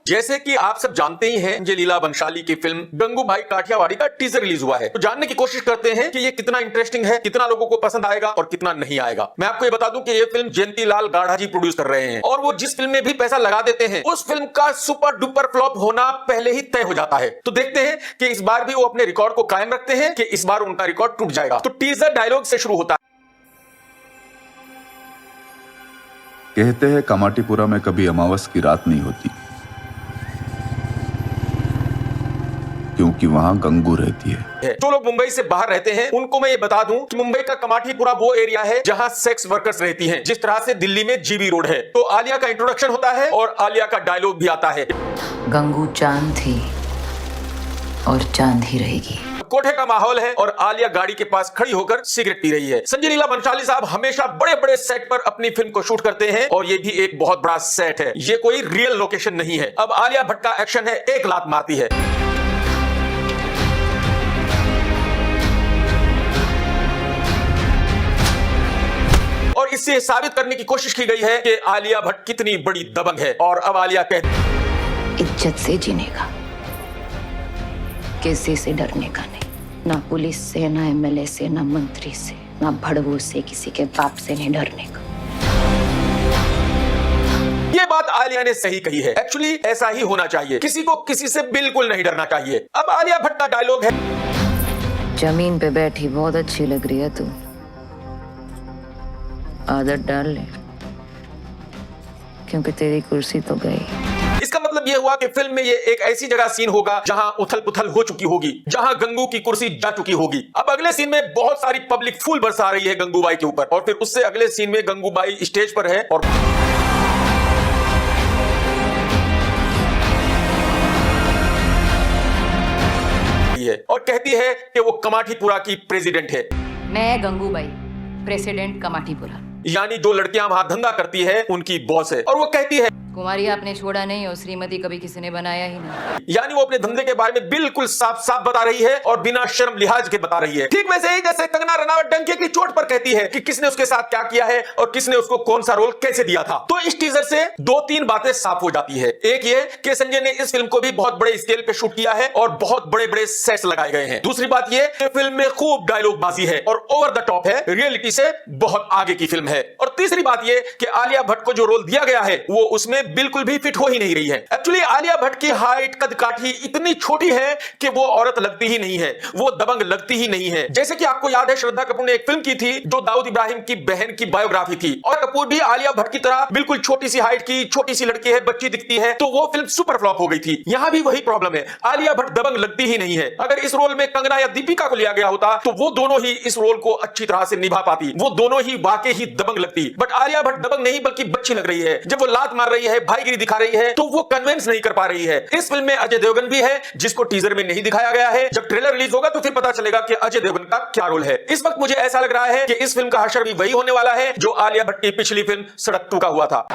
जैसे कि आप सब जानते ही हैं, लीला बंशाली की फिल्म गंगूबाई काठियावाड़ी का टीजर रिलीज हुआ है। तो जानने की कोशिश करते हैं कि ये कितना इंटरेस्टिंग है, कितना लोगों को पसंद आएगा और कितना नहीं आएगा। मैं आपको ये बता दूं कि ये फिल्म जयंतीलाल गाढ़ा जी प्रोड्यूस कर रहे हैं और वो जिस फिल्म में भी पैसा लगा देते हैं उस फिल्म का सुपर डुपर फ्लॉप होना पहले ही तय हो जाता है। तो देखते हैं कि इस बार भी वो अपने रिकॉर्ड को कायम रखते हैं कि इस बार उनका रिकॉर्ड टूट जाएगा। तो टीजर डायलॉग से शुरू होता है। कहते हैं कमाटीपुरा में कभी अमावस की रात नहीं होती, क्योंकि वहां गंगू रहती है। जो लोग मुंबई से बाहर रहते हैं उनको मैं ये बता दूं कि मुंबई का कमाठीपुरा वो एरिया है जहां सेक्स वर्कर्स रहती हैं, जिस तरह से दिल्ली में जीबी रोड है। तो आलिया का इंट्रोडक्शन होता है और आलिया का डायलॉग भी आता है। गंगू चांद थी और चांद ही रहेगी। कोठे का माहौल है और आलिया गाड़ी के पास खड़ी होकर सिगरेट पी रही है। संजय लीला भंसाली साहब हमेशा बड़े बड़े सेट पर अपनी फिल्म को शूट करते हैं और ये भी एक बहुत बड़ा सेट है, ये कोई रियल लोकेशन नहीं है। अब आलिया भट्ट का एक्शन है, एक लात मारती है। और इससे साबित करने की कोशिश की गई है कि आलिया भट्ट कितनी बड़ी दबंग है। और अब आलिया कहती, इज्जत से जीने का, किसी से डरने का नहीं, ना पुलिस से, ना एमएलए से, ना मंत्री से, ना भड़वों से, किसी के बाप से नहीं डरने का। ये बात आलिया ने सही कही है। एक्चुअली ऐसा ही होना चाहिए, किसी को किसी से बिल्कुल नहीं डरना चाहिए। अब आलिया भट्ट का डायलॉग है, जमीन पे बैठी बहुत अच्छी लग रही है तू, आदत डाल ले, क्योंकि तेरी कुर्सी तो गई। इसका मतलब यह हुआ कि फिल्म में ये एक ऐसी जगह सीन होगा जहां उथल पुथल हो चुकी होगी, जहां गंगू की कुर्सी जा चुकी होगी। अब अगले सीन में बहुत सारी पब्लिक फूल बरसा रही है गंगूबाई के ऊपर और फिर उससे अगले सीन में गंगूबाई स्टेज पर है और कहती है कि वो कमाठीपुरा की प्रेसिडेंट है। मैं गंगूबाई, प्रेसिडेंट कमाठीपुरा। यानी जो लड़कियां वहां धंधा करती है उनकी बॉस है। और वो कहती है, कुमारी आपने छोड़ा नहीं और श्रीमती कभी किसी ने बनाया ही नहीं। यानी वो अपने धंधे के बारे में बिल्कुल साफ साफ बता रही है और बिना शर्म लिहाज के बता रही है। ठीक वैसे ही जैसे कंगना रनावत डंके की चोट पर कहती है कि किसने उसके साथ क्या किया है और किसने उसको कौन सा रोल कैसे दिया था। तो इस टीजर से दो तीन बातें साफ हो जाती है। एक ये कि संजय ने इस फिल्म को भी बहुत बड़े स्केल पे शूट किया है और बहुत बड़े बड़े सेट्स लगाए गए हैं। दूसरी बात ये कि फिल्म में खूब डायलॉग बाजी है और ओवर द टॉप है, रियलिटी से बहुत आगे की फिल्म है। और तीसरी बात ये कि आलिया भट्ट को जो रोल दिया गया है वो उसमें बिल्कुल भी फिट हो ही नहीं रही है। एक्चुअली आलिया भट्ट की हाइट, कद काठी इतनी छोटी है कि वो औरत लगती ही नहीं है, वो दबंग लगती ही नहीं है। जैसे कि आपको याद है, श्रद्धा कपूर ने एक फिल्म की थी जो दाऊद इब्राहिम की बहन की बायोग्राफी थी और कपूर भी आलिया भट्ट की तरह बिल्कुल छोटी सी हाइट की, छोटी सी लड़की है, बच्ची दिखती है, तो वो फिल्म सुपर फ्लॉप हो गई थी। यहां भी वही प्रॉब्लम है, आलिया भट्ट दबंग लगती ही नहीं है। अगर इस रोल में कंगना या दीपिका को लिया गया होता तो वो दोनों ही इस रोल को अच्छी तरह से निभा पाती, वो दोनों ही वाकई ही दबंग लगती। बट आलिया भट्ट दबंग नहीं बल्कि बच्ची लग रही है। जब वो लात मार रही है, भाईगिरी दिखा रही है, तो वो कन्विंस नहीं कर पा रही है। इस फिल्म में अजय देवगन भी है जिसको टीजर में नहीं दिखाया गया है। जब ट्रेलर रिलीज होगा तो फिर पता चलेगा कि अजय देवगन का क्या रोल है। इस वक्त मुझे ऐसा लग रहा है कि इस फिल्म का हशर भी वही होने वाला है जो आलिया भट्ट की पिछली फिल्म सड़क 2 का हुआ था।